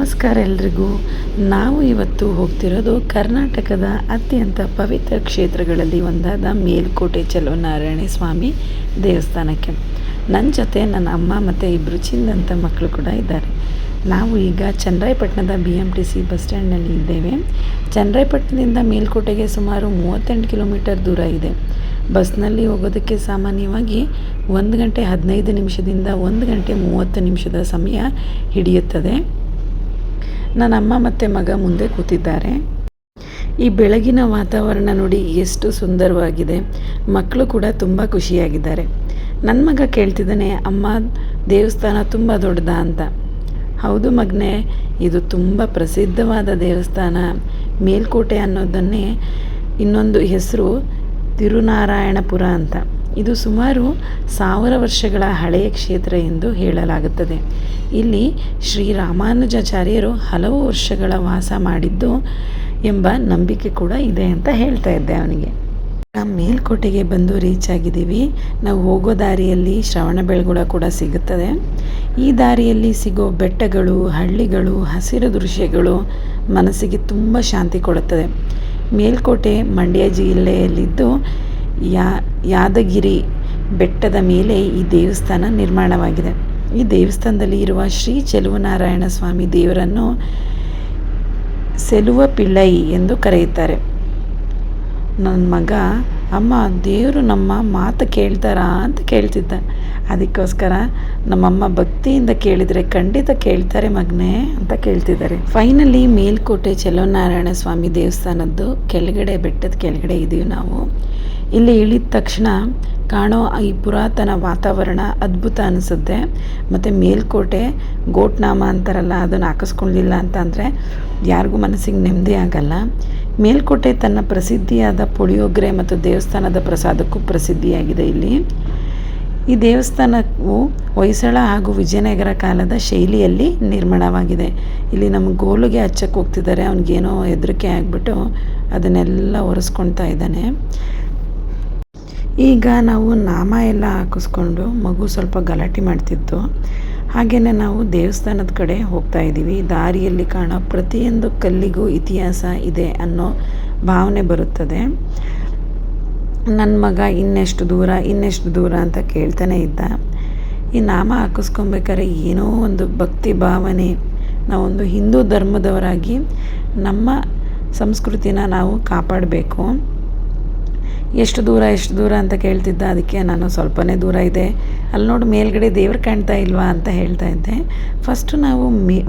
ನಮಸ್ಕಾರ ಎಲ್ರಿಗೂ. ನಾವು ಇವತ್ತು ಹೋಗ್ತಿರೋದು ಕರ್ನಾಟಕದ ಅತ್ಯಂತ ಪವಿತ್ರ ಕ್ಷೇತ್ರಗಳಲ್ಲಿ ಒಂದಾದ ಮೇಲ್ಕೋಟೆ ಚೆಲುವನಾರಾಯಣ ಸ್ವಾಮಿ ದೇವಸ್ಥಾನಕ್ಕೆ. ನನ್ನ ಜೊತೆ ನನ್ನ ಅಮ್ಮ ಮತ್ತು ಇಬ್ಬರು ಚಿನ್ನದಂಥ ಮಕ್ಕಳು ಕೂಡ ಇದ್ದಾರೆ. ನಾವು ಈಗ ಚನ್ನರಾಯಪಟ್ಟಣದ BMTC ಬಸ್ ಸ್ಟ್ಯಾಂಡ್ನಲ್ಲಿ ಇದ್ದೇವೆ. ಚನ್ನರಾಯಪಟ್ಟಣದಿಂದ ಮೇಲ್ಕೋಟೆಗೆ ಸುಮಾರು 38 ಕಿಲೋಮೀಟರ್ ದೂರ ಇದೆ. ಬಸ್ನಲ್ಲಿ ಹೋಗೋದಕ್ಕೆ ಸಾಮಾನ್ಯವಾಗಿ 1 ಗಂಟೆ 15 ನಿಮಿಷದಿಂದ 1 ಗಂಟೆ 30 ನಿಮಿಷದ ಸಮಯ ಹಿಡಿಯುತ್ತದೆ. ನನ್ನ ಅಮ್ಮ ಮತ್ತು ಮಗ ಮುಂದೆ ಕೂತಿದ್ದಾರೆ. ಈ ಬೆಳಗಿನ ವಾತಾವರಣ ನೋಡಿ ಎಷ್ಟು ಸುಂದರವಾಗಿದೆ. ಮಕ್ಕಳು ಕೂಡ ತುಂಬ ಖುಷಿಯಾಗಿದ್ದಾರೆ. ನನ್ನ ಮಗ ಕೇಳ್ತಿದ್ದಾನೆ, ಅಮ್ಮ ದೇವಸ್ಥಾನ ತುಂಬ ದೊಡ್ಡದಾ ಅಂತ. ಹೌದು ಮಗನೇ, ಇದು ತುಂಬ ಪ್ರಸಿದ್ಧವಾದ ದೇವಸ್ಥಾನ. ಮೇಲ್ಕೋಟೆ ಅನ್ನೋದನ್ನೇ ಇನ್ನೊಂದು ಹೆಸರು ತಿರುನಾರಾಯಣಪುರ ಅಂತ. ಇದು ಸುಮಾರು 1000 ವರ್ಷಗಳ ಹಳೆಯ ಕ್ಷೇತ್ರ ಎಂದು ಹೇಳಲಾಗುತ್ತದೆ. ಇಲ್ಲಿ ಶ್ರೀರಾಮಾನುಜಾಚಾರ್ಯರು ಹಲವು ವರ್ಷಗಳ ವಾಸ ಮಾಡಿದ್ದು ಎಂಬ ನಂಬಿಕೆ ಕೂಡ ಇದೆ ಅಂತ ಹೇಳ್ತಾ ಇದ್ದೆ ಅವನಿಗೆ. ಮೇಲ್ಕೋಟೆಗೆ ಬಂದು ರೀಚ್ ಆಗಿದ್ದೀವಿ. ನಾವು ಹೋಗೋ ದಾರಿಯಲ್ಲಿ ಶ್ರವಣಬೆಳಗೊಳ ಕೂಡ ಸಿಗುತ್ತದೆ. ಈ ದಾರಿಯಲ್ಲಿ ಸಿಗೋ ಬೆಟ್ಟಗಳು, ಹಳ್ಳಿಗಳು, ಹಸಿರು ದೃಶ್ಯಗಳು ಮನಸ್ಸಿಗೆ ತುಂಬ ಶಾಂತಿ ಕೊಡುತ್ತದೆ. ಮೇಲ್ಕೋಟೆ ಮಂಡ್ಯ ಜಿಲ್ಲೆಯಲ್ಲಿದ್ದು ಯಾದಗಿರಿ ಬೆಟ್ಟದ ಮೇಲೆ ಈ ದೇವಸ್ಥಾನ ನಿರ್ಮಾಣವಾಗಿದೆ. ಈ ದೇವಸ್ಥಾನದಲ್ಲಿ ಇರುವ ಶ್ರೀ ಚೆಲುವನಾರಾಯಣ ಸ್ವಾಮಿ ದೇವರನ್ನು ಸೆಲುವ ಪಿಳ್ಳೈ ಎಂದು ಕರೆಯುತ್ತಾರೆ. ನನ್ನ ಮಗ, ಅಮ್ಮ ದೇವರು ನಮ್ಮ ಮಾತು ಕೇಳ್ತಾರಾ ಅಂತ ಕೇಳ್ತಿದ್ದ. ಅದಕ್ಕೋಸ್ಕರ ನಮ್ಮಮ್ಮ ಭಕ್ತಿಯಿಂದ ಕೇಳಿದರೆ ಖಂಡಿತ ಕೇಳ್ತಾರೆ ಮಗನೇ ಅಂತ ಕೇಳ್ತಿದ್ದಾರೆ. ಫೈನಲಿ ಮೇಲ್ಕೋಟೆ ಚೆಲುವನಾರಾಯಣ ಸ್ವಾಮಿ ದೇವಸ್ಥಾನದ್ದು ಕೆಳಗಡೆ, ಬೆಟ್ಟದ ಕೆಳಗಡೆ ಇದ್ದೀವಿ ನಾವು. ಇಲ್ಲಿ ಇಳಿದ ತಕ್ಷಣ ಕಾಣೋ ಈ ಪುರಾತನ ವಾತಾವರಣ ಅದ್ಭುತ ಅನಿಸುತ್ತೆ. ಮತ್ತು ಮೇಲ್ಕೋಟೆ ಗೋಟ್ನಾಮ ಅಂತಾರಲ್ಲ, ಅದನ್ನು ಹಾಕಿಸ್ಕೊಳ್ಳಿಲ್ಲ ಅಂತಂದರೆ ಯಾರಿಗೂ ಮನಸ್ಸಿಗೆ ನೆಮ್ಮದಿ ಆಗಲ್ಲ. ಮೇಲ್ಕೋಟೆ ತನ್ನ ಪ್ರಸಿದ್ಧಿಯಾದ ಪುಳಿಯೋಗರೆ ಮತ್ತು ದೇವಸ್ಥಾನದ ಪ್ರಸಾದಕ್ಕೂ ಪ್ರಸಿದ್ಧಿಯಾಗಿದೆ. ಇಲ್ಲಿ ಈ ದೇವಸ್ಥಾನವು ಹೊಯ್ಸಳ ಹಾಗೂ ವಿಜಯನಗರ ಕಾಲದ ಶೈಲಿಯಲ್ಲಿ ನಿರ್ಮಾಣವಾಗಿದೆ. ಇಲ್ಲಿ ನಮ್ಮ ಗೋಲಿಗೆ ಹಚ್ಚಕ್ಕೆ ಹೋಗ್ತಿದ್ದಾರೆ. ಅವನಿಗೇನೋ ಹೆದರಿಕೆ ಆಗಿಬಿಟ್ಟು ಅದನ್ನೆಲ್ಲ ಒರೆಸ್ಕೊಳ್ತಾ ಇದ್ದಾನೆ. ಈಗ ನಾವು ನಾಮ ಎಲ್ಲ ಹಾಕಿಸ್ಕೊಂಡು ಮಗು ಸ್ವಲ್ಪ ಗಲಾಟೆ ಮಾಡ್ತಿತ್ತು. ಹಾಗೆಯೇ ನಾವು ದೇವಸ್ಥಾನದ ಕಡೆ ಹೋಗ್ತಾ ಇದ್ದೀವಿ. ದಾರಿಯಲ್ಲಿ ಕಾಣೋ ಪ್ರತಿಯೊಂದು ಕಲ್ಲಿಗೂ ಇತಿಹಾಸ ಇದೆ ಅನ್ನೋ ಭಾವನೆ ಬರುತ್ತದೆ. ನನ್ನ ಮಗ ಇನ್ನೆಷ್ಟು ದೂರ ಅಂತ ಕೇಳ್ತಾನೆ ಇದ್ದ. ಈ ನಾಮ ಹಾಕಿಸ್ಕೊಬೇಕಾದ್ರೆ ಏನೋ ಒಂದು ಭಕ್ತಿ ಭಾವನೆ, ನಾವೊಂದು ಹಿಂದೂ ಧರ್ಮದವರಾಗಿ ನಮ್ಮ ಸಂಸ್ಕೃತಿನ ನಾವು ಕಾಪಾಡಬೇಕು. ಎಷ್ಟು ದೂರ ಅಂತ ಕೇಳ್ತಿದ್ದ. ಅದಕ್ಕೆ ನಾನು ಸ್ವಲ್ಪನೇ ದೂರ ಇದೆ, ಅಲ್ಲಿ ನೋಡು ಮೇಲ್ಗಡೆ ದೇವ್ರು ಕಾಣ್ತಾ ಇಲ್ವಾ ಅಂತ ಹೇಳ್ತಾ ಇದ್ದೆ. ಫಸ್ಟು ನಾವು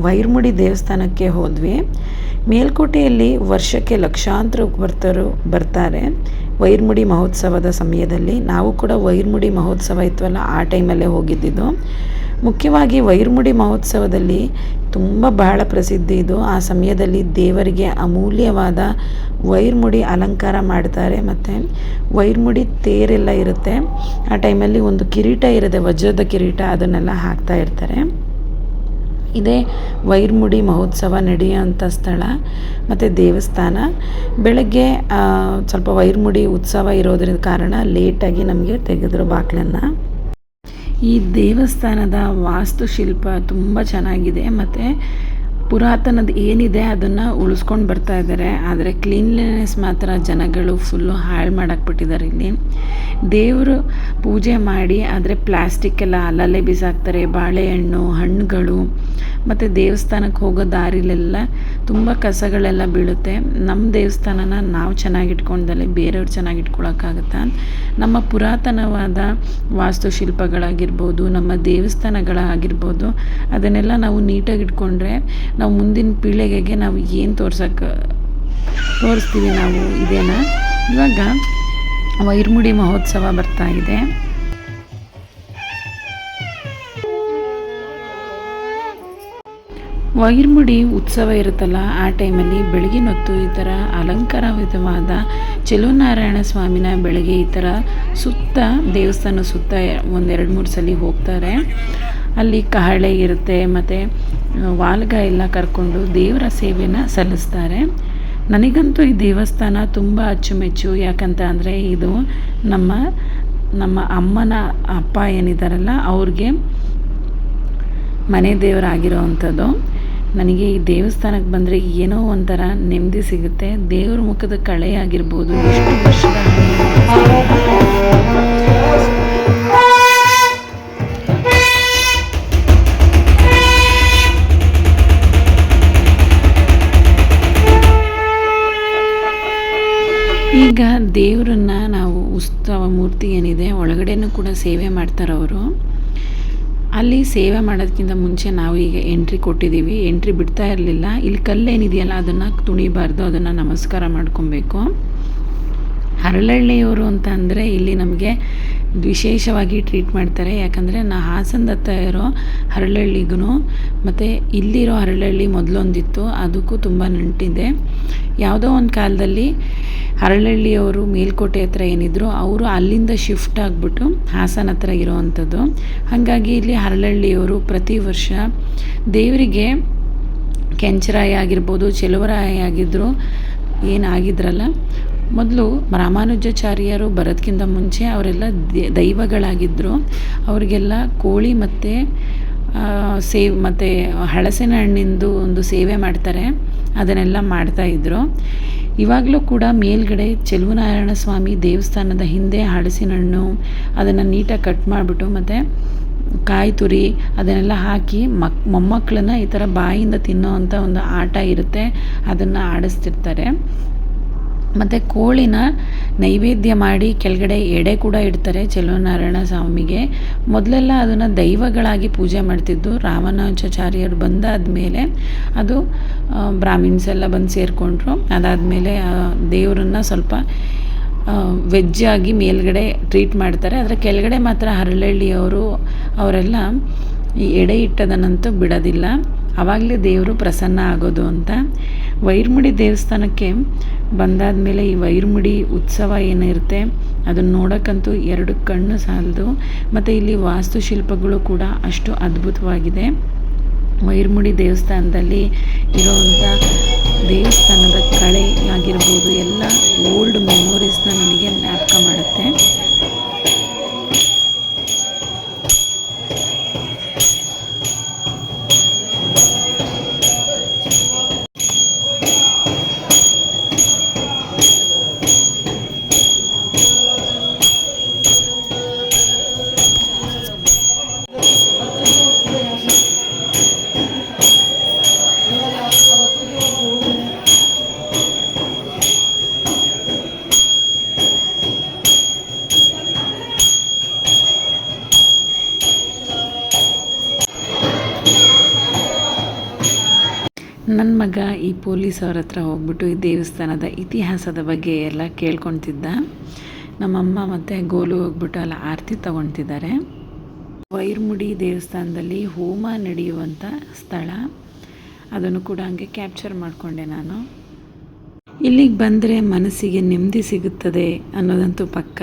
ವೈರ್ಮುಡಿ ದೇವಸ್ಥಾನಕ್ಕೆ ಹೋದ್ವಿ. ಮೇಲ್ಕೋಟೆಯಲ್ಲಿ ವರ್ಷಕ್ಕೆ ಲಕ್ಷಾಂತರ ಭಕ್ತರು ಬರ್ತಾರೆ ವೈರ್ಮುಡಿ ಮಹೋತ್ಸವದ ಸಮಯದಲ್ಲಿ. ನಾವು ಕೂಡ ವೈರ್ಮುಡಿ ಮಹೋತ್ಸವ ಇತ್ತವಲ್ಲ, ಆ ಟೈಮಲ್ಲೇ ಹೋಗಿದ್ದಿದ್ದು. ಮುಖ್ಯವಾಗಿ ವೈರ್ಮುಡಿ ಮಹೋತ್ಸವದಲ್ಲಿ ಬಹಳ ಪ್ರಸಿದ್ಧಿ ಇದು. ಆ ಸಮಯದಲ್ಲಿ ದೇವರಿಗೆ ಅಮೂಲ್ಯವಾದ ವೈರ್ಮುಡಿ ಅಲಂಕಾರ ಮಾಡ್ತಾರೆ. ಮತ್ತು ವೈರ್ಮುಡಿ ತೇರೆಲ್ಲ ಇರುತ್ತೆ. ಆ ಟೈಮಲ್ಲಿ ಒಂದು ಕಿರೀಟ ಇರುತ್ತೆ, ವಜ್ರದ ಕಿರೀಟ, ಅದನ್ನೆಲ್ಲ ಹಾಕ್ತಾ ಇರ್ತಾರೆ. ಇದೇ ವೈರ್ಮುಡಿ ಮಹೋತ್ಸವ ನಡೆಯುವಂಥ ಸ್ಥಳ ಮತ್ತು ದೇವಸ್ಥಾನ. ಬೆಳಗ್ಗೆ ಸ್ವಲ್ಪ ವೈರ್ಮುಡಿ ಉತ್ಸವ ಇರೋದ್ರಿಂದ ಕಾರಣ ಲೇಟಾಗಿ ನಮಗೆ ತೆಗೆದ್ರು ಬಾಗಿಲನ್ನು. ಈ ದೇವಸ್ಥಾನದ ವಾಸ್ತುಶಿಲ್ಪ ತುಂಬ ಚೆನ್ನಾಗಿದೆ. ಮತ್ತು ಪುರಾತನದ ಏನಿದೆ ಅದನ್ನು ಉಳಿಸ್ಕೊಂಡು ಬರ್ತಾ ಇದ್ದಾರೆ. ಆದರೆ ಕ್ಲೀನ್ಲಿನೆಸ್ ಮಾತ್ರ ಜನಗಳು ಫುಲ್ಲು ಹಾಳು ಮಾಡಾಕ್ಬಿಟ್ಟಿದ್ದಾರೆ. ಇಲ್ಲಿ ದೇವರು ಪೂಜೆ ಮಾಡಿ ಆದರೆ ಪ್ಲಾಸ್ಟಿಕ್ ಎಲ್ಲ ಅಲ್ಲಲ್ಲೇ ಬಿಸಾಕ್ತಾರೆ. ಬಾಳೆಹಣ್ಣು, ಹಣ್ಣುಗಳು, ಮತ್ತು ದೇವಸ್ಥಾನಕ್ಕೆ ಹೋಗೋ ದಾರಿಲೆಲ್ಲ ತುಂಬ ಕಸಗಳೆಲ್ಲ ಬೀಳುತ್ತೆ. ನಮ್ಮ ದೇವಸ್ಥಾನನ ನಾವು ಚೆನ್ನಾಗಿಟ್ಕೊಂಡಲ್ಲಿ ಬೇರೆಯವ್ರು ಚೆನ್ನಾಗಿಟ್ಕೊಳಕ್ಕಾಗತ್ತಾ? ನಮ್ಮ ಪುರಾತನವಾದ ವಾಸ್ತುಶಿಲ್ಪಗಳಾಗಿರ್ಬೋದು, ನಮ್ಮ ದೇವಸ್ಥಾನಗಳಾಗಿರ್ಬೋದು, ಅದನ್ನೆಲ್ಲ ನಾವು ನೀಟಾಗಿ ಇಟ್ಕೊಂಡ್ರೆ ನಾವು ಮುಂದಿನ ಪೀಳಿಗೆಗೆ ನಾವು ಏನು ತೋರಿಸ್ತೀವಿ ನಾವು ಇದೇನಾ. ಇವಾಗ ವೈರ್ಮುಡಿ ಮಹೋತ್ಸವ ಬರ್ತಾ ಇದೆ. ವೈರ್ಮುಡಿ ಉತ್ಸವ ಇರುತ್ತಲ್ಲ, ಆ ಟೈಮಲ್ಲಿ ಬೆಳಗಿನ ಹೊತ್ತು ಈ ಥರ ಅಲಂಕಾರವಿತವಾದ ಚೆಲುವನಾರಾಯಣ ಸ್ವಾಮಿನ ಬೆಳಗ್ಗೆ ಈ ಥರ ಸುತ್ತ ದೇವಸ್ಥಾನ ಸುತ್ತ 1-2-3 ಸಲ ಹೋಗ್ತಾರೆ. ಅಲ್ಲಿ ಕಹಳೆ ಇರುತ್ತೆ ಮತ್ತು ವಾಲ್ಗ ಎಲ್ಲ ಕರ್ಕೊಂಡು ದೇವರ ಸೇವೆನ ಸಲ್ಲಿಸ್ತಾರೆ. ನನಗಂತೂ ಈ ದೇವಸ್ಥಾನ ತುಂಬ ಅಚ್ಚುಮೆಚ್ಚು. ಯಾಕಂತ ಅಂದರೆ ಇದು ನಮ್ಮ ಅಮ್ಮನ ಅಪ್ಪ ಏನಿದ್ದಾರಲ್ಲ ಅವ್ರಿಗೆ ಮನೆ ದೇವರಾಗಿರೋ ಅಂಥದ್ದು. ನನಗೆ ಈ ದೇವಸ್ಥಾನಕ್ಕೆ ಬಂದರೆ ಏನೋ ಒಂಥರ ನೆಮ್ಮದಿ ಸಿಗುತ್ತೆ. ದೇವ್ರ ಮುಖದ ಕಳೆ ಆಗಿರ್ಬೋದು, ಎಷ್ಟು ವರ್ಷದ ಈಗ ದೇವರನ್ನ ನಾವು ಉತ್ಸವ ಮೂರ್ತಿ ಏನಿದೆ ಒಳಗಡೆನೂ ಕೂಡ ಸೇವೆ ಮಾಡ್ತಾರೆ ಅವರು. ಅಲ್ಲಿ ಸೇವೆ ಮಾಡೋದಕ್ಕಿಂತ ಮುಂಚೆ ನಾವು ಈಗ ಎಂಟ್ರಿ ಕೊಟ್ಟಿದ್ದೀವಿ, ಎಂಟ್ರಿ ಬಿಡ್ತಾ ಇರಲಿಲ್ಲ. ಇಲ್ಲಿ ಕಲ್ಲೇನಿದೆಯಲ್ಲ ಅದನ್ನು ತುಣಿಬಾರ್ದು, ಅದನ್ನು ನಮಸ್ಕಾರ ಮಾಡ್ಕೊಬೇಕು. ಹರಳಹಳ್ಳಿಯವರು ಅಂತ ಅಂದರೆ ಇಲ್ಲಿ ನಮಗೆ ವಿಶೇಷವಾಗಿ ಟ್ರೀಟ್ ಮಾಡ್ತಾರೆ. ಯಾಕಂದರೆ ಹಾಸನದತ್ತ ಇರೋ ಹರಳಹಳ್ಳಿಗೂ ಮತ್ತು ಇಲ್ಲಿರೋ ಹರಳಹಳ್ಳಿ ಮೊದಲೊಂದಿತ್ತು, ಅದಕ್ಕೂ ತುಂಬ ನಂಟಿದೆ. ಯಾವುದೋ ಒಂದು ಕಾಲದಲ್ಲಿ ಹರಳಹಳ್ಳಿಯವರು ಮೇಲ್ಕೋಟೆ ಹತ್ರ ಏನಿದ್ರು ಅವರು ಅಲ್ಲಿಂದ ಶಿಫ್ಟ್ ಆಗಿಬಿಟ್ಟು ಹಾಸನ ಹತ್ರ ಇರೋವಂಥದ್ದು. ಹಾಗಾಗಿ ಇಲ್ಲಿ ಹರಳಹಳ್ಳಿಯವರು ಪ್ರತಿ ವರ್ಷ ದೇವರಿಗೆ ಕೆಂಚರಾಯ ಆಗಿರ್ಬೋದು, ಚೆಲುವರಾಯ ಆಗಿದ್ದರು, ಏನಾಗಿದ್ರಲ್ಲ ಮೊದಲು ರಾಮಾನುಜಾಚಾರ್ಯರು ಬರೋದಕ್ಕಿಂತ ಮುಂಚೆ ಅವರೆಲ್ಲ ದೈವಗಳಾಗಿದ್ದರು. ಅವರಿಗೆಲ್ಲ ಕೋಳಿ ಮತ್ತು ಮತ್ತು ಹಲಸಿನ ಹಣ್ಣಿಂದು ಒಂದು ಸೇವೆ ಮಾಡ್ತಾರೆ, ಅದನ್ನೆಲ್ಲ ಮಾಡ್ತಾಯಿದ್ರು. ಇವಾಗಲೂ ಕೂಡ ಮೇಲ್ಗಡೆ ಚೆಲುವನಾರಾಯಣ ಸ್ವಾಮಿ ದೇವಸ್ಥಾನದ ಹಿಂದೆ ಹಲಸಿನ ಹಣ್ಣು ಅದನ್ನು ನೀಟಾಗಿ ಕಟ್ ಮಾಡಿಬಿಟ್ಟು ಮತ್ತು ಕಾಯಿ ತುರಿ ಅದನ್ನೆಲ್ಲ ಹಾಕಿ ಮೊಮ್ಮಕ್ಕಳನ್ನ ಈ ಥರ ಬಾಯಿಂದ ತಿನ್ನೋ ಅಂಥ ಒಂದು ಆಟ ಇರುತ್ತೆ, ಅದನ್ನು ಆಡಿಸ್ತಿರ್ತಾರೆ. ಮತ್ತು ಕೋಳಿನ ನೈವೇದ್ಯ ಮಾಡಿ ಕೆಳಗಡೆ ಎಡೆ ಕೂಡ ಇಡ್ತಾರೆ ಚೆಲುವನಾರಾಯಣ ಸ್ವಾಮಿಗೆ. ಮೊದಲೆಲ್ಲ ಅದನ್ನು ದೈವಗಳಾಗಿ ಪೂಜೆ ಮಾಡ್ತಿದ್ದು. ರಾಮಾನುಜಾಚಾರ್ಯರು ಬಂದಾದಮೇಲೆ ಅದು ಬ್ರಾಹ್ಮಿನ್ಸ್ ಎಲ್ಲ ಬಂದು ಸೇರಿಕೊಂಡ್ರು. ಅದಾದಮೇಲೆ ದೇವರನ್ನು ಸ್ವಲ್ಪ ವೆಜ್ಜಾಗಿ ಮೇಲ್ಗಡೆ ಟ್ರೀಟ್ ಮಾಡ್ತಾರೆ. ಅದರ ಕೆಳಗಡೆ ಮಾತ್ರ ಹರಳಹಳ್ಳಿಯವರು ಅವರೆಲ್ಲ ಈ ಎಡೆ ಇಟ್ಟದನ್ನಂತೂ ಬಿಡೋದಿಲ್ಲ, ಆವಾಗಲೇ ದೇವರು ಪ್ರಸನ್ನ ಆಗೋದು ಅಂತ. ವೈರಮುಡಿ ದೇವಸ್ಥಾನಕ್ಕೆ ಬಂದಾದಮೇಲೆ ಈ ವೈರಮುಡಿ ಉತ್ಸವ ಏನಿರುತ್ತೆ ಅದನ್ನು ನೋಡೋಕ್ಕಂತೂ ಎರಡು ಕಣ್ಣು ಸಾಲದು. ಮತ್ತು ಇಲ್ಲಿ ವಾಸ್ತುಶಿಲ್ಪಗಳು ಕೂಡ ಅಷ್ಟು ಅದ್ಭುತವಾಗಿದೆ. ವೈರಮುಡಿ ದೇವಸ್ಥಾನದಲ್ಲಿ ಇರೋವಂಥ ದೇವಸ್ಥಾನದ ಕಳೆ ಆಗಿರ್ಬೋದು ಎಲ್ಲ ಓಲ್ಡ್ ಮೆಮೊರೀಸ್ನ ನನಗೆ ಜ್ಞಾಪಕ ಮಾಡುತ್ತೆ. ನನ್ನ ಮಗ ಈ ಪೊಲೀಸ್ ಅವ್ರ ಹತ್ರ ಹೋಗ್ಬಿಟ್ಟು ಈ ದೇವಸ್ಥಾನದ ಇತಿಹಾಸದ ಬಗ್ಗೆ ಎಲ್ಲ ಕೇಳ್ಕೊತಿದ್ದ. ನಮ್ಮಮ್ಮ ಮತ್ತು ಗೋಲು ಹೋಗ್ಬಿಟ್ಟು ಅಲ್ಲಿ ಆರತಿ ತೊಗೊಳ್ತಿದ್ದಾರೆ. ವೈರಮುಡಿ ದೇವಸ್ಥಾನದಲ್ಲಿ ಹೋಮ ನಡೆಯುವಂಥ ಸ್ಥಳ, ಅದನ್ನು ಕೂಡ ಹಂಗೆ ಕ್ಯಾಪ್ಚರ್ ಮಾಡಿಕೊಂಡೆ ನಾನು. ಇಲ್ಲಿಗೆ ಬಂದರೆ ಮನಸ್ಸಿಗೆ ನೆಮ್ಮದಿ ಸಿಗುತ್ತದೆ ಅನ್ನೋದಂತೂ ಪಕ್ಕ.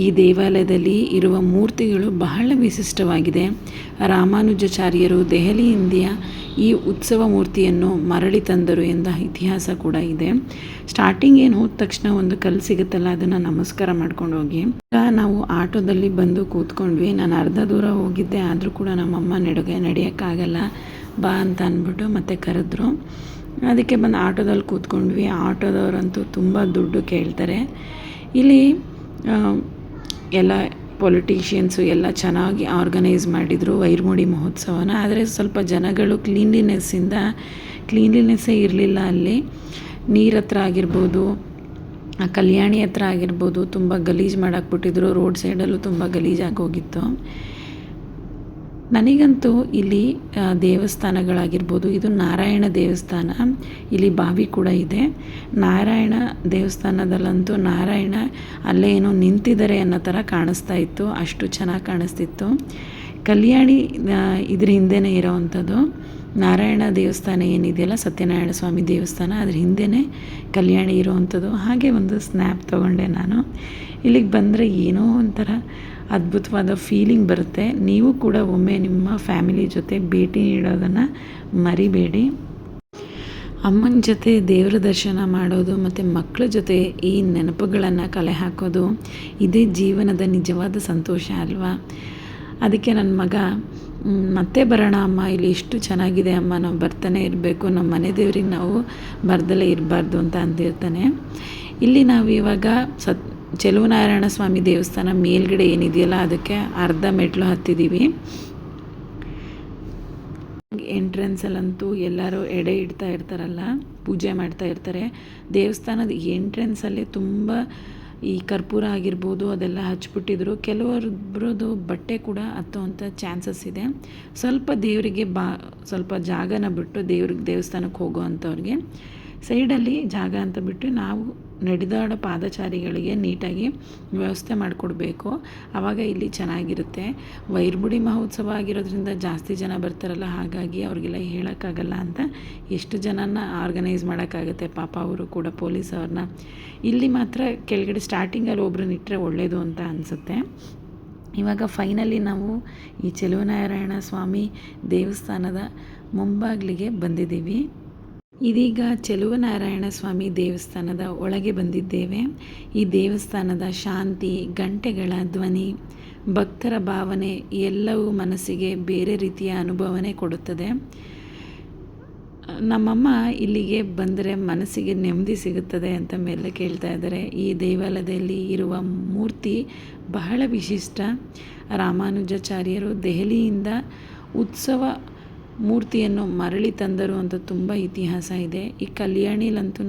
ಈ ದೇವಾಲಯದಲ್ಲಿ ಇರುವ ಮೂರ್ತಿಗಳು ಬಹಳ ವಿಶಿಷ್ಟವಾಗಿದೆ. ರಾಮಾನುಜಾಚಾರ್ಯರು ದೆಹಲಿಯಿಂದ ಈ ಉತ್ಸವ ಮೂರ್ತಿಯನ್ನು ಮರಳಿ ತಂದರು ಎಂದ ಇತಿಹಾಸ ಕೂಡ ಇದೆ. ಸ್ಟಾರ್ಟಿಂಗ್ ಏನು ಹೋದ ತಕ್ಷಣ ಒಂದು ಕಲ್ಲು ಸಿಗುತ್ತಲ್ಲ, ಅದನ್ನು ನಮಸ್ಕಾರ ಮಾಡ್ಕೊಂಡು ಹೋಗಿ. ನಾವು ಆಟೋದಲ್ಲಿ ಬಂದು ಕೂತ್ಕೊಂಡ್ವಿ. ನಾನು ಅರ್ಧ ದೂರ ಹೋಗಿದ್ದೆ, ಆದರೂ ಕೂಡ ನಮ್ಮಮ್ಮ ನಡೆಯೋಕ್ಕಾಗಲ್ಲ ಬಾ ಅಂತ ಅಂದ್ಬಿಟ್ಟು ಮತ್ತೆ ಕರೆದ್ರು. ಅದಕ್ಕೆ ಬಂದು ಆಟೋದಲ್ಲಿ ಕೂತ್ಕೊಂಡ್ವಿ. ಆಟೋದವರಂತೂ ತುಂಬ ದುಡ್ಡು ಕೇಳ್ತಾರೆ. ಇಲ್ಲಿ ಎಲ್ಲ ಪೊಲಿಟಿಷಿಯನ್ಸು ಎಲ್ಲ ಚೆನ್ನಾಗಿ ಆರ್ಗನೈಸ್ ಮಾಡಿದರು ವೈರಮುಡಿ ಮಹೋತ್ಸವನ. ಆದರೆ ಸ್ವಲ್ಪ ಜನಗಳು ಕ್ಲೀನ್ಲಿನೆಸ್ಸೇ ಇರಲಿಲ್ಲ. ಅಲ್ಲಿ ನೀರು ಹತ್ರ ಆಗಿರ್ಬೋದು, ಕಲ್ಯಾಣಿ ಹತ್ರ ಆಗಿರ್ಬೋದು, ತುಂಬ ಗಲೀಜು ಮಾಡಾಕ್ಬಿಟ್ಟಿದ್ರು. ರೋಡ್ ಸೈಡಲ್ಲೂ ತುಂಬ ಗಲೀಜಾಗಿ ಹೋಗಿತ್ತು. ನನಗಂತೂ ಇಲ್ಲಿ ದೇವಸ್ಥಾನಗಳಾಗಿರ್ಬೋದು, ಇದು ನಾರಾಯಣ ದೇವಸ್ಥಾನ, ಇಲ್ಲಿ ಬಾವಿ ಕೂಡ ಇದೆ. ನಾರಾಯಣ ದೇವಸ್ಥಾನದಲ್ಲಂತೂ ನಾರಾಯಣ ಅಲ್ಲೇ ಏನೋ ನಿಂತಿದ್ದಾರೆ ಅನ್ನೋ ಥರ ಕಾಣಿಸ್ತಾ ಇತ್ತು, ಅಷ್ಟು ಚೆನ್ನಾಗಿ ಕಾಣಿಸ್ತಿತ್ತು. ಕಲ್ಯಾಣಿ ಇದ್ರ ಹಿಂದೆನೇ ಇರೋವಂಥದ್ದು. ನಾರಾಯಣ ದೇವಸ್ಥಾನ ಏನಿದೆಯಲ್ಲ, ಸತ್ಯನಾರಾಯಣ ಸ್ವಾಮಿ ದೇವಸ್ಥಾನ, ಅದ್ರ ಹಿಂದೆನೇ ಕಲ್ಯಾಣಿ ಇರೋವಂಥದ್ದು. ಹಾಗೆ ಒಂದು ಸ್ನ್ಯಾಪ್ ತೊಗೊಂಡೆ ನಾನು. ಇಲ್ಲಿಗೆ ಬಂದರೆ ಏನೋ ಒಂಥರ ಅದ್ಭುತವಾದ ಫೀಲಿಂಗ್ ಬರುತ್ತೆ. ನೀವು ಕೂಡ ಒಮ್ಮೆ ನಿಮ್ಮ ಫ್ಯಾಮಿಲಿ ಜೊತೆ ಭೇಟಿ ನೀಡೋದನ್ನು ಮರಿಬೇಡಿ. ಅಮ್ಮನ ಜೊತೆ ದೇವರ ದರ್ಶನ ಮಾಡೋದು ಮತ್ತು ಮಕ್ಕಳ ಜೊತೆ ಈ ನೆನಪುಗಳನ್ನು ಕಲೆ ಹಾಕೋದು, ಇದೇ ಜೀವನದ ನಿಜವಾದ ಸಂತೋಷ ಅಲ್ವಾ? ಅದಕ್ಕೆ ನನ್ನ ಮಗ ಮತ್ತೆ ಬರೋಣ ಅಮ್ಮ, ಇಲ್ಲಿ ಇಷ್ಟು ಚೆನ್ನಾಗಿದೆ ಅಮ್ಮ, ನಾವು ಬರ್ತಾನೆ ಇರಬೇಕು, ನಮ್ಮ ಮನೆ ದೇವ್ರಿಗೆ ನಾವು ಬರ್ದಲೇ ಇರಬಾರ್ದು ಅಂತ ಅಂದಿರ್ತಾನೆ. ಇಲ್ಲಿ ನಾವು ಇವಾಗ ಚೆಲುವನಾರಾಯಣ ಸ್ವಾಮಿ ದೇವಸ್ಥಾನ ಮೇಲ್ಗಡೆ ಏನಿದೆಯಲ್ಲ ಅದಕ್ಕೆ ಅರ್ಧ ಮೆಟ್ಲು ಹತ್ತಿದ್ದೀವಿ. ಎಂಟ್ರೆನ್ಸಲ್ಲಂತೂ ಎಲ್ಲರೂ ಎಡೆ ಇಡ್ತಾ ಇರ್ತಾರಲ್ಲ, ಪೂಜೆ ಮಾಡ್ತಾ ಇರ್ತಾರೆ. ದೇವಸ್ಥಾನದ ಎಂಟ್ರೆನ್ಸಲ್ಲೇ ತುಂಬ ಈ ಕರ್ಪೂರ ಆಗಿರ್ಬೋದು ಅದೆಲ್ಲ ಹಚ್ಬಿಟ್ಟಿದ್ರು. ಕೆಲವೊಬ್ಬರದು ಬಟ್ಟೆ ಕೂಡ ಹತ್ತುವಂಥ ಚಾನ್ಸಸ್ ಇದೆ. ಸ್ವಲ್ಪ ದೇವರಿಗೆ ಸ್ವಲ್ಪ ಜಾಗನ ಬಿಟ್ಟು ದೇವಸ್ಥಾನಕ್ಕೆ ಹೋಗೋ ಅಂಥವ್ರಿಗೆ ಸೈಡಲ್ಲಿ ಜಾಗ ಅಂತ ಬಿಟ್ಟು ನಾವು ನಡೆದಾಡೋ ಪಾದಚಾರಿಗಳಿಗೆ ನೀಟಾಗಿ ವ್ಯವಸ್ಥೆ ಮಾಡಿಕೊಡ್ಬೇಕು. ಆವಾಗ ಇಲ್ಲಿ ಚೆನ್ನಾಗಿರುತ್ತೆ. ವೈರ್ಮುಡಿ ಮಹೋತ್ಸವ ಆಗಿರೋದ್ರಿಂದ ಜಾಸ್ತಿ ಜನ ಬರ್ತಾರಲ್ಲ, ಹಾಗಾಗಿ ಅವ್ರಿಗೆಲ್ಲ ಹೇಳೋಕ್ಕಾಗಲ್ಲ ಅಂತ ಎಷ್ಟು ಜನನ ಆರ್ಗನೈಸ್ ಮಾಡೋಕ್ಕಾಗುತ್ತೆ ಪಾಪ, ಅವರು ಕೂಡ ಪೊಲೀಸ್ ಅವ್ರನ್ನ. ಇಲ್ಲಿ ಮಾತ್ರ ಕೆಳಗಡೆ ಸ್ಟಾರ್ಟಿಂಗಲ್ಲಿ ಒಬ್ರನ್ನ ಇಟ್ಟರೆ ಒಳ್ಳೆಯದು ಅಂತ ಅನಿಸುತ್ತೆ. ಇವಾಗ ಫೈನಲಿ ನಾವು ಈ ಚೆಲುವನಾರಾಯಣ ಸ್ವಾಮಿ ದೇವಸ್ಥಾನದ ಮುಂಬಾಗಿಲಿಗೆ ಬಂದಿದ್ದೀವಿ. ಇದೀಗ ಚೆಲುವನಾರಾಯಣ ಸ್ವಾಮಿ ದೇವಸ್ಥಾನದ ಒಳಗೆ ಬಂದಿದ್ದೇವೆ. ಈ ದೇವಸ್ಥಾನದ ಶಾಂತಿ, ಗಂಟೆಗಳ ಧ್ವನಿ, ಭಕ್ತರ ಭಾವನೆ ಎಲ್ಲವೂ ಮನಸ್ಸಿಗೆ ಬೇರೆ ರೀತಿಯ ಅನುಭವನೆ ಕೊಡುತ್ತದೆ. ನಮ್ಮಮ್ಮ ಇಲ್ಲಿಗೆ ಬಂದರೆ ಮನಸ್ಸಿಗೆ ನೆಮ್ಮದಿ ಸಿಗುತ್ತದೆ ಅಂತ ಮೇಲೆ ಕೇಳ್ತಾ ಇದ್ದಾರೆ. ಈ ದೇವಾಲಯದಲ್ಲಿ ಇರುವ ಮೂರ್ತಿ ಬಹಳ ವಿಶಿಷ್ಟ. ರಾಮಾನುಜಾಚಾರ್ಯರು ದೆಹಲಿಯಿಂದ ಉತ್ಸವ ಮೂರ್ತಿಯನ್ನು ಮರಳಿ ತಂದರು ಅಂತ ತುಂಬ ಇತಿಹಾಸ ಇದೆ. ಈ ಕಲ್ಯಾಣಿಲಂತೂ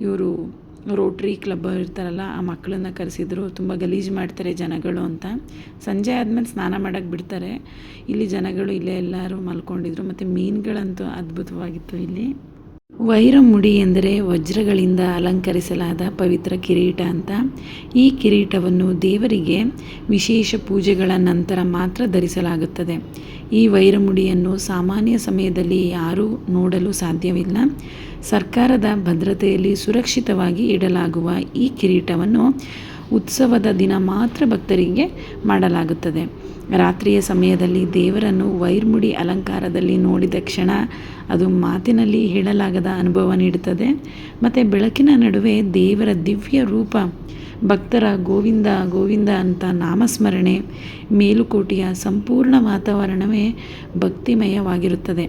ಇವರು ರೋಟ್ರಿ ಕ್ಲಬ್ ಇರ್ತಾರಲ್ಲ, ಆ ಮಕ್ಕಳನ್ನ ಕರೆಸಿದ್ರು. ತುಂಬ ಗಲೀಜು ಮಾಡ್ತಾರೆ ಜನಗಳು ಅಂತ. ಸಂಜೆ ಆದಮೇಲೆ ಸ್ನಾನ ಮಾಡೋಕ್ಕೆ ಬಿಡ್ತಾರೆ. ಇಲ್ಲಿ ಜನಗಳು ಇಲ್ಲೇ ಎಲ್ಲರೂ ಮಲ್ಕೊಂಡಿದ್ರು. ಮತ್ತು ಮೀನುಗಳಂತೂ ಅದ್ಭುತವಾಗಿತ್ತು ಇಲ್ಲಿ. ವೈರಮುಡಿ ಎಂದರೆ ವಜ್ರಗಳಿಂದ ಅಲಂಕರಿಸಲಾದ ಪವಿತ್ರ ಕಿರೀಟ ಅಂತ. ಈ ಕಿರೀಟವನ್ನು ದೇವರಿಗೆ ವಿಶೇಷ ಪೂಜೆಗಳ ನಂತರ ಮಾತ್ರ ಧರಿಸಲಾಗುತ್ತದೆ. ಈ ವೈರಮುಡಿಯನ್ನು ಸಾಮಾನ್ಯ ಸಮಯದಲ್ಲಿ ಯಾರೂ ನೋಡಲು ಸಾಧ್ಯವಿಲ್ಲ. ಸರ್ಕಾರದ ಭದ್ರತೆಯಲ್ಲಿ ಸುರಕ್ಷಿತವಾಗಿ ಇಡಲಾಗುವ ಈ ಕಿರೀಟವನ್ನು ಉತ್ಸವದ ದಿನ ಮಾತ್ರ ಭಕ್ತರಿಗೆ ಮಾಡಲಾಗುತ್ತದೆ. ರಾತ್ರಿಯ ಸಮಯದಲ್ಲಿ ದೇವರನ್ನು ವೈರ್ಮುಡಿ ಅಲಂಕಾರದಲ್ಲಿ ನೋಡಿದ ಕ್ಷಣ ಅದು ಮಾತಿನಲ್ಲಿ ಹೇಳಲಾಗದ ಅನುಭವ ನೀಡುತ್ತದೆ. ಮತ್ತು ಬೆಳಕಿನ ನಡುವೆ ದೇವರ ದಿವ್ಯ ರೂಪ, ಭಕ್ತರ ಗೋವಿಂದ ಗೋವಿಂದ ಅಂತ ನಾಮಸ್ಮರಣೆ, ಮೇಲುಕೋಟೆಯ ಸಂಪೂರ್ಣ ವಾತಾವರಣವೇ ಭಕ್ತಿಮಯವಾಗಿರುತ್ತದೆ.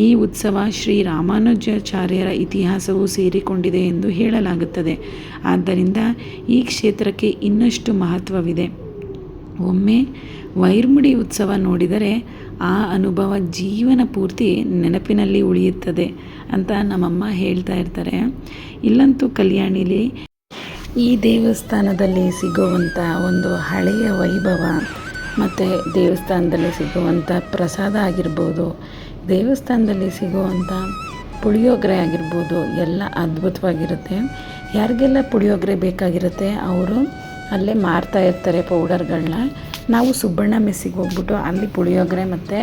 ಈ ಉತ್ಸವ ಶ್ರೀ ರಾಮಾನುಜಾಚಾರ್ಯರ ಇತಿಹಾಸವೂ ಸೇರಿಕೊಂಡಿದೆ ಎಂದು ಹೇಳಲಾಗುತ್ತದೆ. ಆದ್ದರಿಂದ ಈ ಕ್ಷೇತ್ರಕ್ಕೆ ಇನ್ನಷ್ಟು ಮಹತ್ವವಿದೆ. ಒಮ್ಮೆ ವೈರ್ಮುಡಿ ಉತ್ಸವ ನೋಡಿದರೆ ಆ ಅನುಭವ ಜೀವನ ಪೂರ್ತಿ ನೆನಪಿನಲ್ಲಿ ಉಳಿಯುತ್ತದೆ ಅಂತ ನಮ್ಮಮ್ಮ ಹೇಳ್ತಾ ಇರ್ತಾರೆ. ಇಲ್ಲಂತೂ ಕಲ್ಯಾಣಿಲಿ ಈ ದೇವಸ್ಥಾನದಲ್ಲಿ ಸಿಗುವಂಥ ಒಂದು ಹಳೆಯ ವೈಭವ ಮತ್ತು ದೇವಸ್ಥಾನದಲ್ಲಿ ಸಿಗುವಂಥ ಪ್ರಸಾದ ಆಗಿರ್ಬೋದು, ದೇವಸ್ಥಾನದಲ್ಲಿ ಸಿಗುವಂಥ ಪುಳಿಯೋಗರೆ ಆಗಿರ್ಬೋದು, ಎಲ್ಲ ಅದ್ಭುತವಾಗಿರುತ್ತೆ. ಯಾರಿಗೆಲ್ಲ ಪುಳಿಯೋಗರೆ ಬೇಕಾಗಿರುತ್ತೆ ಅವರು ಅಲ್ಲೇ ಮಾರ್ತಾ ಇರ್ತಾರೆ ಪೌಡರ್ಗಳನ್ನ. ನಾವು ಸುಬ್ಬಣ್ಣ ಮೆಸ್ಸಿಗೆ ಹೋಗ್ಬಿಟ್ಟು ಅಲ್ಲಿ ಪುಳಿಯೋಗರೆ ಮತ್ತು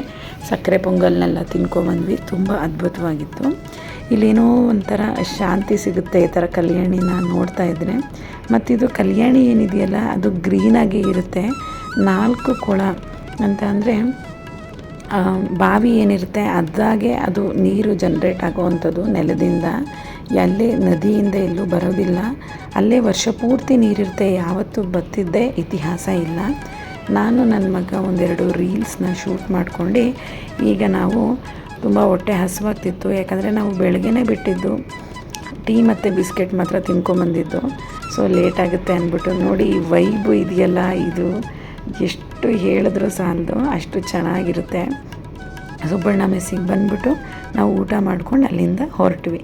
ಸಕ್ಕರೆ ಪೊಂಗಲ್ನೆಲ್ಲ ತಿನ್ಕೊಬಂದ್ವಿ. ತುಂಬ ಅದ್ಭುತವಾಗಿತ್ತು. ಇಲ್ಲೇನೋ ಒಂಥರ ಶಾಂತಿ ಸಿಗುತ್ತೆ ಈ ಥರ ಕಲ್ಯಾಣಿನ ನೋಡ್ತಾ ಇದ್ದರೆ. ಮತ್ತಿದು ಕಲ್ಯಾಣಿ ಏನಿದೆಯಲ್ಲ ಅದು ಗ್ರೀನಾಗಿ ಇರುತ್ತೆ. 4 ಕೊಳ ಅಂತ ಅಂದರೆ ಬಾವಿ ಏನಿರುತ್ತೆ ಅದಾಗೆ ಅದು ನೀರು ಜನ್ರೇಟ್ ಆಗುವಂಥದ್ದು ನೆಲದಿಂದ. ಎಲ್ಲೇ ನದಿಯಿಂದ ಎಲ್ಲೂ ಬರೋದಿಲ್ಲ. ಅಲ್ಲೇ ವರ್ಷ ಪೂರ್ತಿ ನೀರಿರುತ್ತೆ. ಯಾವತ್ತೂ ಬತ್ತಿದ್ದೇ ಇತಿಹಾಸ ಇಲ್ಲ. ನಾನು ನನ್ನ ಮಗ ಒಂದೆರಡು ರೀಲ್ಸ್ನ ಶೂಟ್ ಮಾಡ್ಕೊಂಡು ಈಗ ನಾವು ತುಂಬ ಹೊಟ್ಟೆ ಹಸಿವಾಗ್ತಿತ್ತು. ಯಾಕಂದರೆ ನಾವು ಬೆಳಗ್ಗೆನೇ ಬಿಟ್ಟಿದ್ದು, ಟೀ ಮತ್ತು ಬಿಸ್ಕೆಟ್ ಮಾತ್ರ ತಿನ್ಕೊಂಬಂದಿದ್ದು. ಸೊ ಲೇಟ್ ಆಗುತ್ತೆ ಅಂದ್ಬಿಟ್ಟು ನೋಡಿ ಈ ವೈಬು ಇದೆಯಲ್ಲ, ಇದು ಎಷ್ಟು ಹೇಳಿದ್ರೂ ಸಾಲದು, ಅಷ್ಟು ಚೆನ್ನಾಗಿರುತ್ತೆ. ಸುಬ್ಬಣ್ಣ ಮೆಸ್ಸಿಗೆ ಬಂದುಬಿಟ್ಟು ನಾವು ಊಟ ಮಾಡ್ಕೊಂಡು ಅಲ್ಲಿಂದ ಹೊರಟ್ವಿ.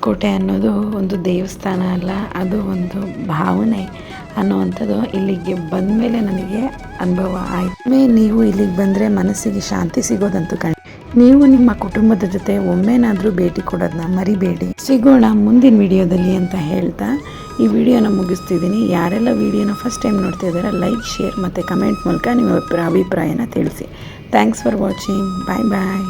ಕೋಟೆ ಅನ್ನೋದು ಒಂದು ದೇವಸ್ಥಾನ ಅಲ್ಲ, ಅದು ಒಂದು ಭಾವನೆ ಅನ್ನುವಂಥದ್ದು ಇಲ್ಲಿಗೆ ಬಂದ ಮೇಲೆ ನನಗೆ ಅನುಭವ ಆಯಿತು. ನೀವು ಇಲ್ಲಿಗೆ ಬಂದರೆ ಮನಸ್ಸಿಗೆ ಶಾಂತಿ ಸಿಗೋದಂತೂ ನೀವು ನಿಮ್ಮ ಕುಟುಂಬದ ಜೊತೆ ಒಮ್ಮೆನಾದರೂ ಭೇಟಿ ಕೊಡೋದನ್ನ ಮರಿಬೇಡಿ. ಸಿಗೋಣ ಮುಂದಿನ ವಿಡಿಯೋದಲ್ಲಿ ಅಂತ ಹೇಳ್ತಾ ಈ ವಿಡಿಯೋನ ಮುಗಿಸ್ತಿದ್ದೀನಿ. ಯಾರೆಲ್ಲ ವಿಡಿಯೋನ ಫಸ್ಟ್ ಟೈಮ್ ನೋಡ್ತಾ ಇದ್ದಾರೆ ಲೈಕ್, ಶೇರ್ ಮತ್ತು ಕಮೆಂಟ್ ಮೂಲಕ ನಿಮ್ಮ ಅಭಿಪ್ರಾಯನ ತಿಳಿಸಿ. Thanks for watching. Bye bye.